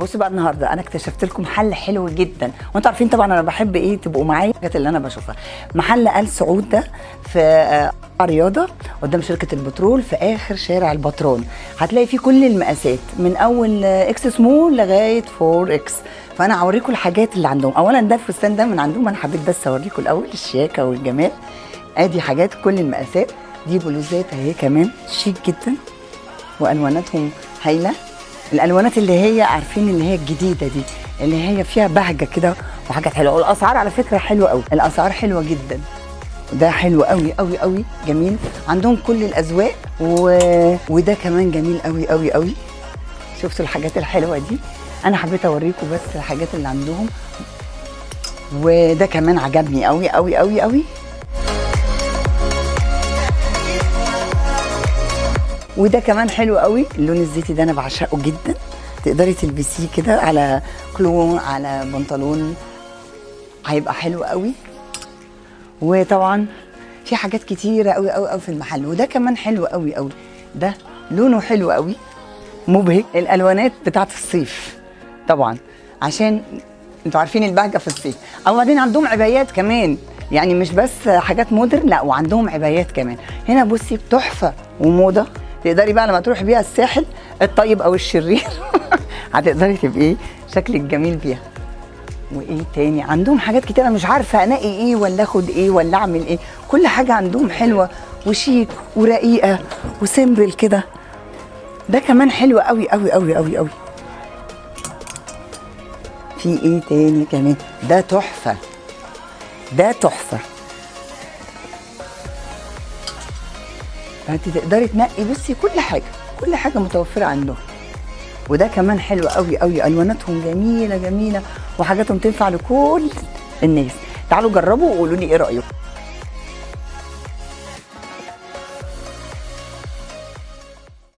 بصوا بقى النهارده انا اكتشفت لكم محل حلو جدا، وانتوا عارفين طبعا انا بحب ايه تبقوا معايا الحاجات اللي انا بشوفها. محل آل سعود ده في رياضه قدام شركه البترول في اخر شارع البترول. هتلاقي فيه كل المقاسات من اول اكس سمول لغايه 4 اكس. فانا هوريكم الحاجات اللي عندهم. اولا ده الفستان ده من عندهم، انا حبيت بس اوريكم الاول الشياكه والجمال. ادي حاجات كل المقاسات. دي بلوزات اهي كمان شيك جدا والواناتهم هايله. الالوانات اللي هي عارفين اللي هي الجديده دي اللي هي فيها بهجه كده وحاجات حلوه. والاسعار على فكره حلوه قوي، الاسعار حلوه جدا. ده حلو قوي قوي قوي جميل. عندهم كل الاذواق وده كمان جميل قوي قوي قوي. شفتوا الحاجات الحلوه دي؟ انا حبيت اوريكم بس الحاجات اللي عندهم. وده كمان عجبني قوي قوي قوي قوي. وده كمان حلو قوي، اللون الزيتي ده انا بعشقه جدا. تقدري تلبسيه كده على كلون على بنطلون، هيبقى حلو قوي. وطبعا في حاجات كتيره قوي قوي قوي في المحل. وده كمان حلو قوي قوي، ده لونه حلو قوي مبهج. الالوانات بتاعت الصيف طبعا عشان انتوا عارفين البهجه في الصيف. او بعدين عندهم عبايات كمان، يعني مش بس حاجات مودرن، لا وعندهم عبايات كمان. هنا بصي تحفه وموضه. تقدري بقى لما تروحي بيها الساحل الطيب او الشرير هتقدري تبقي شكلك جميل بيها. وايه تاني؟ عندهم حاجات كتير انا مش عارفه انقي ايه ولا اخد ايه ولا اعمل ايه. كل حاجه عندهم حلوه وشيك ورقيقه وسيمبل كده. ده كمان حلو قوي قوي قوي قوي قوي. في ايه تاني كمان؟ ده تحفه، ده تحفه. فانت تقدري تنقي بصي كل حاجه، كل حاجه متوفره عندهم. وده كمان حلو قوي قوي، الواناتهم جميله جميله وحاجاتهم تنفع لكل الناس. تعالوا جربوا وقولوا لي ايه رايكم.